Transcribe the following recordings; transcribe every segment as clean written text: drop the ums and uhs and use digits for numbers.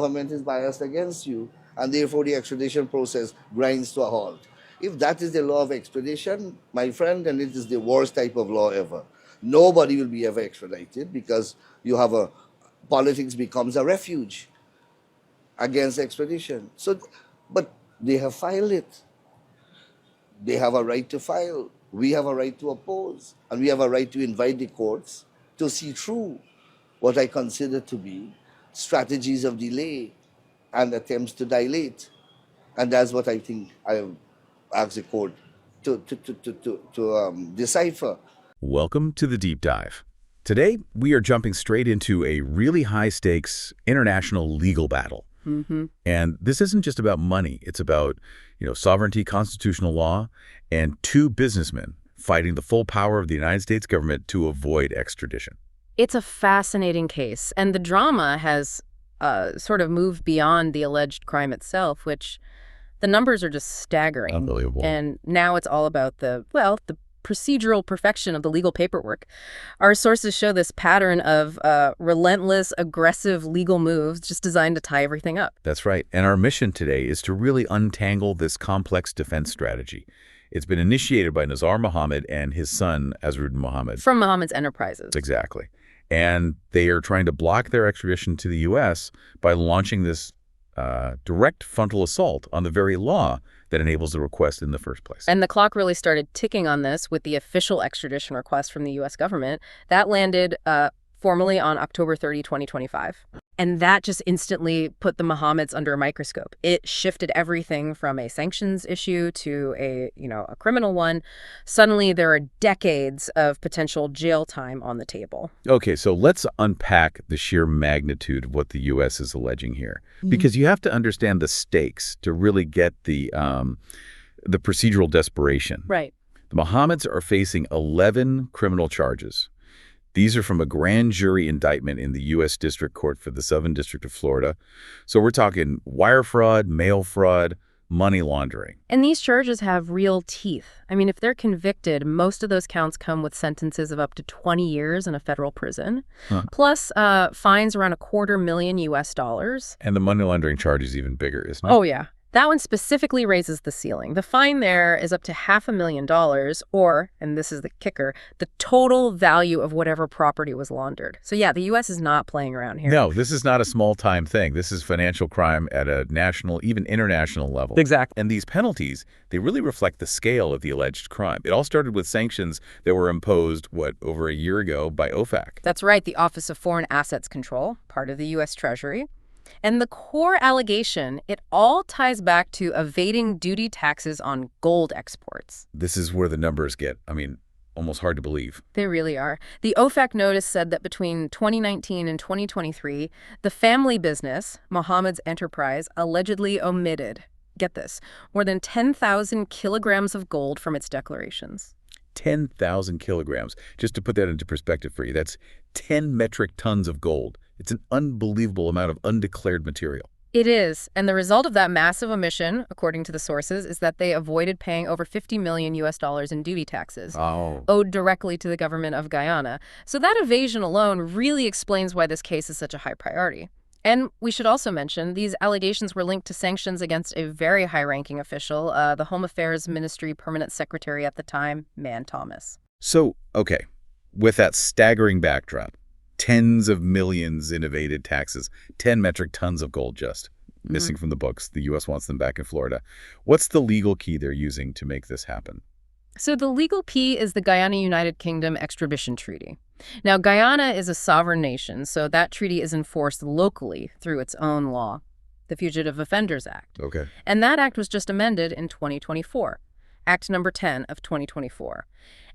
government is biased against you, and therefore the extradition process grinds to a halt. If that is the law of extradition, my friend, then it is the worst type of law ever. Nobody will be ever extradited because politics becomes a refuge against extradition. So, but they have filed it. They have a right to file. We have a right to oppose. And we have a right to invite the courts to see through what I consider to be strategies of delay and attempts to dilate. And that's what I think I ask the court to decipher. Welcome to the Deep Dive. Today, we are jumping straight into a really high-stakes international legal battle. And this isn't just about money. It's about, sovereignty, constitutional law, and two businessmen fighting the full power of the United States government to avoid extradition. It's a fascinating case, and the drama has sort of moved beyond the alleged crime itself, which the numbers are just staggering. Unbelievable. And now it's all about the procedural perfection of the legal paperwork. Our sources show this pattern of relentless, aggressive legal moves just designed to tie everything up. That's right. And our mission today is to really untangle this complex defense strategy. It's been initiated by Nizar Mohammed and his son, Azruddin Mohammed. From Mohammed's Enterprises. Exactly. And they are trying to block their extradition to the U.S. by launching this direct frontal assault on the very law that enables the request in the first place. And the clock really started ticking on this with the official extradition request from the U.S. government. That landed formally on October 30, 2025. And that just instantly put the Mohammeds under a microscope. It shifted everything from a sanctions issue to a criminal one. Suddenly, there are decades of potential jail time on the table. Okay, so let's unpack the sheer magnitude of what the U.S. is alleging here. Because you have to understand the stakes to really get the procedural desperation. Right. The Mohammeds are facing 11 criminal charges. These are from a grand jury indictment in the U.S. District Court for the Southern District of Florida. So we're talking wire fraud, mail fraud, money laundering. And these charges have real teeth. I mean, if they're convicted, most of those counts come with sentences of up to 20 years in a federal prison, plus fines around $250,000 US. And the money laundering charge is even bigger, isn't it? Oh, yeah. That one specifically raises the ceiling. The fine there is up to $500,000 or, and this is the kicker, the total value of whatever property was laundered. So yeah, the U.S. is not playing around here. No, this is not a small-time thing. This is financial crime at a national, even international level. Exactly. And these penalties, they really reflect the scale of the alleged crime. It all started with sanctions that were imposed, over a year ago by OFAC. That's right, the Office of Foreign Assets Control, part of the U.S. Treasury. And the core allegation, it all ties back to evading duty taxes on gold exports. This is where the numbers get, almost hard to believe. They really are. The OFAC notice said that between 2019 and 2023, the family business, Mohammed's Enterprise, allegedly omitted, get this, more than 10,000 kilograms of gold from its declarations. 10,000 kilograms. Just to put that into perspective for you, that's 10 metric tons of gold. It's an unbelievable amount of undeclared material. It is. And the result of that massive omission, according to the sources, is that they avoided paying over $50,000,000 US in duty taxes owed directly to the government of Guyana. So that evasion alone really explains why this case is such a high priority. And we should also mention these allegations were linked to sanctions against a very high-ranking official, the Home Affairs Ministry Permanent Secretary at the time, Man Thomas. So, okay, with that staggering backdrop, tens of millions in evaded taxes, 10 metric tons of gold just missing from the books. The U.S. wants them back in Florida. What's the legal key they're using to make this happen? So the legal key is the Guyana United Kingdom Extradition Treaty. Now, Guyana is a sovereign nation, so that treaty is enforced locally through its own law, the Fugitive Offenders Act. Okay. And that act was just amended in 2024, Act number 10 of 2024.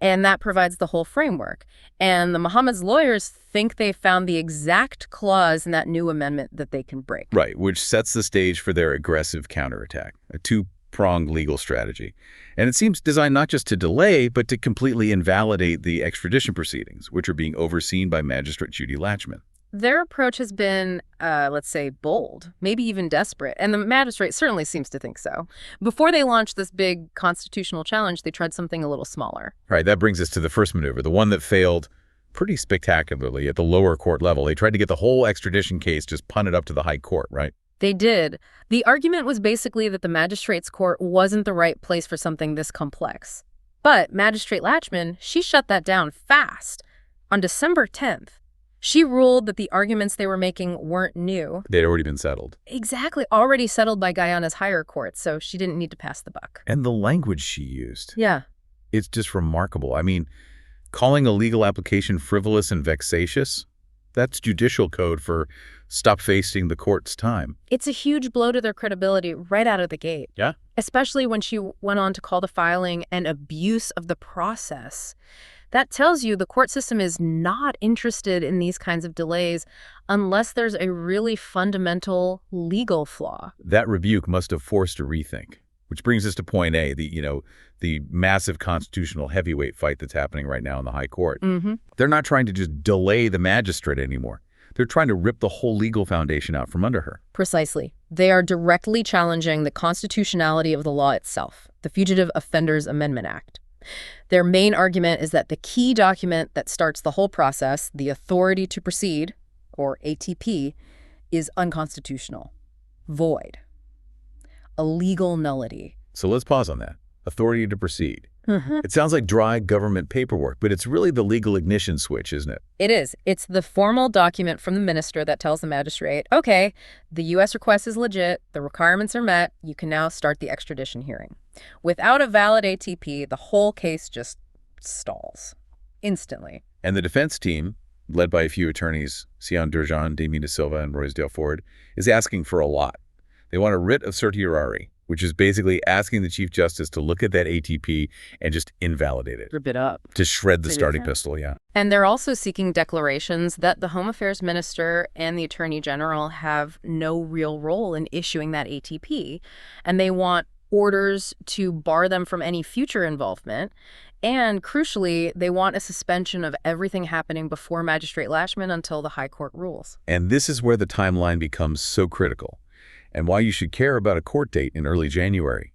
And that provides the whole framework. And the Mohammeds' lawyers think they found the exact clause in that new amendment that they can break. Right, which sets the stage for their aggressive counterattack, a two-pronged legal strategy. And it seems designed not just to delay, but to completely invalidate the extradition proceedings, which are being overseen by Magistrate Judy Latchman. Their approach has been, let's say, bold, maybe even desperate, and the magistrate certainly seems to think so. Before they launched this big constitutional challenge, they tried something a little smaller. Right, that brings us to the first maneuver, the one that failed pretty spectacularly at the lower court level. They tried to get the whole extradition case just punted up to the high court, right? They did. The argument was basically that the magistrate's court wasn't the right place for something this complex. But Magistrate Latchman, she shut that down fast. On December 10th, she ruled that the arguments they were making weren't new. They'd already been settled. Exactly. Already settled by Guyana's higher courts, so she didn't need to pass the buck. And the language she used. Yeah. It's just remarkable. I mean, calling a legal application frivolous and vexatious, that's judicial code for stop wasting the court's time. It's a huge blow to their credibility right out of the gate. Yeah. Especially when she went on to call the filing an abuse of the process. That tells you the court system is not interested in these kinds of delays unless there's a really fundamental legal flaw. That rebuke must have forced a rethink, which brings us to point A, the massive constitutional heavyweight fight that's happening right now in the high court. Mm-hmm. They're not trying to just delay the magistrate anymore. They're trying to rip the whole legal foundation out from under her. Precisely. They are directly challenging the constitutionality of the law itself, the Fugitive Offenders Amendment Act. Their main argument is that the key document that starts the whole process, the authority to proceed, or ATP, is unconstitutional, void, a legal nullity. So let's pause on that. Authority to proceed. Mm-hmm. It sounds like dry government paperwork, but it's really the legal ignition switch, isn't it? It is. It's the formal document from the minister that tells the magistrate, okay, the U.S. request is legit, the requirements are met, you can now start the extradition hearing. Without a valid ATP, the whole case just stalls instantly. And the defense team, led by a few attorneys, Sion Durjan, Damien De Silva, and Roysdale Ford, is asking for a lot. They want a writ of certiorari, which is basically asking the Chief Justice to look at that ATP and just invalidate it. Rip it up. To shred the starting pistol, yeah. And they're also seeking declarations that the Home Affairs Minister and the Attorney General have no real role in issuing that ATP. And they want orders to bar them from any future involvement. And crucially, they want a suspension of everything happening before Magistrate Latchman until the High Court rules. And this is where the timeline becomes so critical, and why you should care about a court date in early January.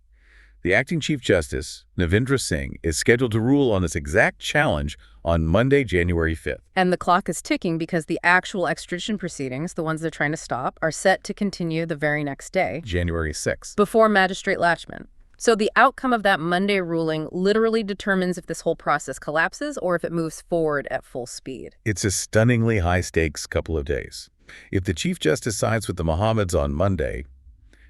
The acting Chief Justice, Navindra Singh, is scheduled to rule on this exact challenge on Monday, January 5th. And the clock is ticking because the actual extradition proceedings, the ones they're trying to stop, are set to continue the very next day, January 6th. before Magistrate Latchman. So the outcome of that Monday ruling literally determines if this whole process collapses or if it moves forward at full speed. It's a stunningly high-stakes couple of days. If the Chief Justice sides with the Mohameds on Monday,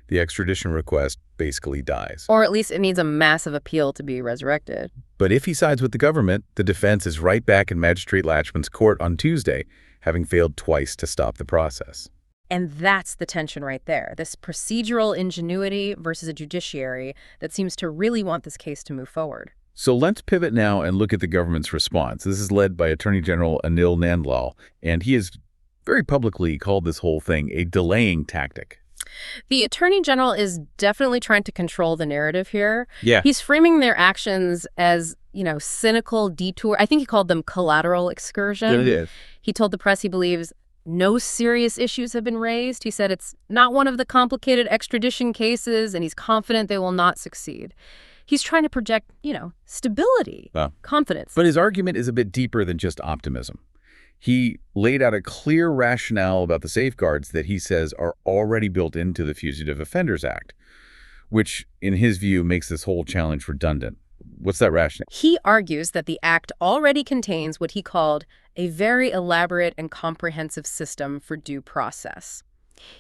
the extradition request basically dies. Or at least it needs a massive appeal to be resurrected. But if he sides with the government, the defense is right back in Magistrate Latchman's court on Tuesday, having failed twice to stop the process. And that's the tension right there, this procedural ingenuity versus a judiciary that seems to really want this case to move forward. So let's pivot now and look at the government's response. This is led by Attorney General Anil Nandlal, and he has very publicly called this whole thing a delaying tactic. The Attorney General is definitely trying to control the narrative here. Yeah. He's framing their actions as, cynical detour. I think he called them collateral excursion. Yeah, it is. He told the press he believes no serious issues have been raised. He said it's not one of the complicated extradition cases, and he's confident they will not succeed. He's trying to project, stability, confidence. But his argument is a bit deeper than just optimism. He laid out a clear rationale about the safeguards that he says are already built into the Fugitive Offenders Act, which, in his view, makes this whole challenge redundant. What's that rationale? He argues that the act already contains what he called a very elaborate and comprehensive system for due process.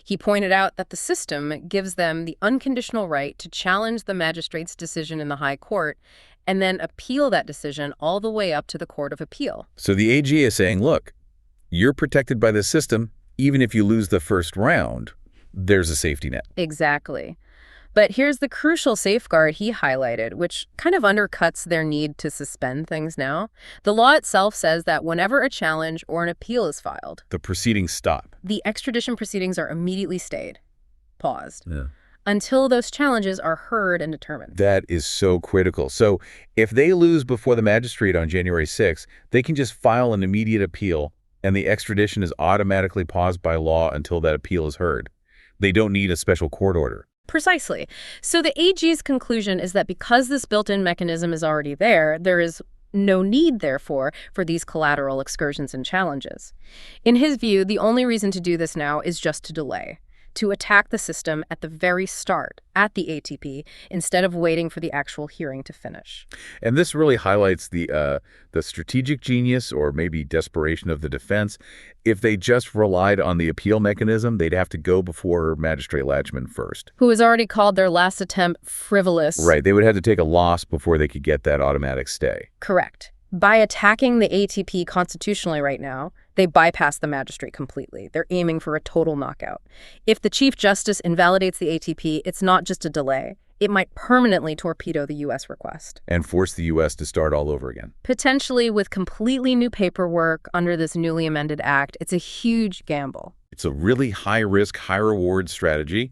He pointed out that the system gives them the unconditional right to challenge the magistrate's decision in the High Court and then appeal that decision all the way up to the Court of Appeal. So the AG is saying, look, you're protected by the system. Even if you lose the first round, there's a safety net. Exactly. But here's the crucial safeguard he highlighted, which kind of undercuts their need to suspend things now. The law itself says that whenever a challenge or an appeal is filed, the proceedings stop. The extradition proceedings are immediately stayed, paused, Yeah. until those challenges are heard and determined. That is so critical. So if they lose before the magistrate on January 6th, they can just file an immediate appeal, and the extradition is automatically paused by law until that appeal is heard. They don't need a special court order. Precisely. So the AG's conclusion is that because this built-in mechanism is already there, there is no need, therefore, for these collateral excursions and challenges. In his view, the only reason to do this now is just to delay, to attack the system at the very start, at the ATP, instead of waiting for the actual hearing to finish. And this really highlights the strategic genius or maybe desperation of the defense. If they just relied on the appeal mechanism, they'd have to go before Magistrate Latchman first. Who has already called their last attempt frivolous. Right. They would have to take a loss before they could get that automatic stay. Correct. By attacking the ATP constitutionally right now, they bypass the magistrate completely. They're aiming for a total knockout. If the Chief Justice invalidates the ATP, it's not just a delay. It might permanently torpedo the U.S. request. And force the U.S. to start all over again. Potentially with completely new paperwork under this newly amended act. It's a huge gamble. It's a really high-risk, high-reward strategy.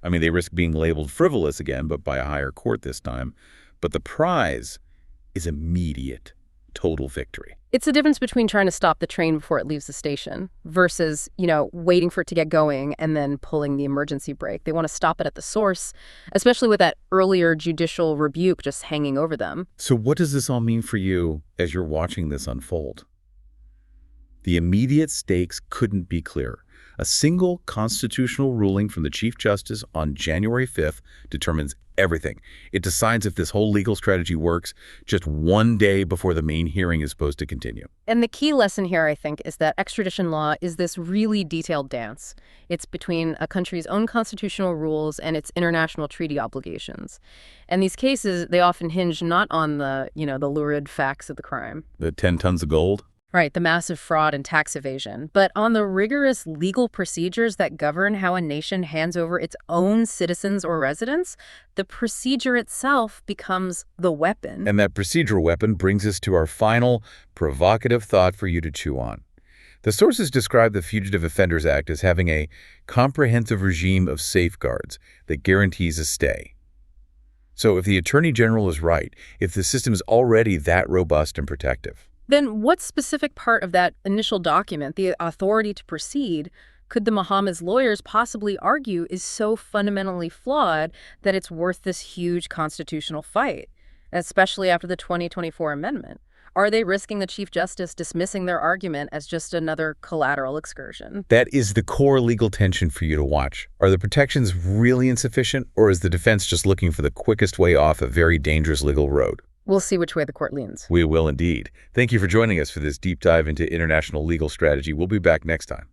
I mean, they risk being labeled frivolous again, but by a higher court this time. But the prize is immediate. Total victory. It's the difference between trying to stop the train before it leaves the station versus, waiting for it to get going and then pulling the emergency brake. They want to stop it at the source, especially with that earlier judicial rebuke just hanging over them. So what does this all mean for you as you're watching this unfold? The immediate stakes couldn't be clearer. A single constitutional ruling from the Chief Justice on January 5th determines everything. It decides if this whole legal strategy works just one day before the main hearing is supposed to continue. And the key lesson here, I think, is that extradition law is this really detailed dance. It's between a country's own constitutional rules and its international treaty obligations. And these cases, they often hinge not on the lurid facts of the crime. The 10 tons of gold? Right, the massive fraud and tax evasion, but on the rigorous legal procedures that govern how a nation hands over its own citizens or residents. The procedure itself becomes the weapon. And that procedural weapon brings us to our final provocative thought for you to chew on. The sources describe the Fugitive Offenders Act as having a comprehensive regime of safeguards that guarantees a stay. So if the Attorney General is right, if the system is already that robust and protective, then what specific part of that initial document, the authority to proceed, could the Mohameds lawyers possibly argue is so fundamentally flawed that it's worth this huge constitutional fight, especially after the 2024 amendment? Are they risking the Chief Justice dismissing their argument as just another collateral excursion? That is the core legal tension for you to watch. Are the protections really insufficient, or is the defense just looking for the quickest way off a very dangerous legal road? We'll see which way the court leans. We will indeed. Thank you for joining us for this deep dive into international legal strategy. We'll be back next time.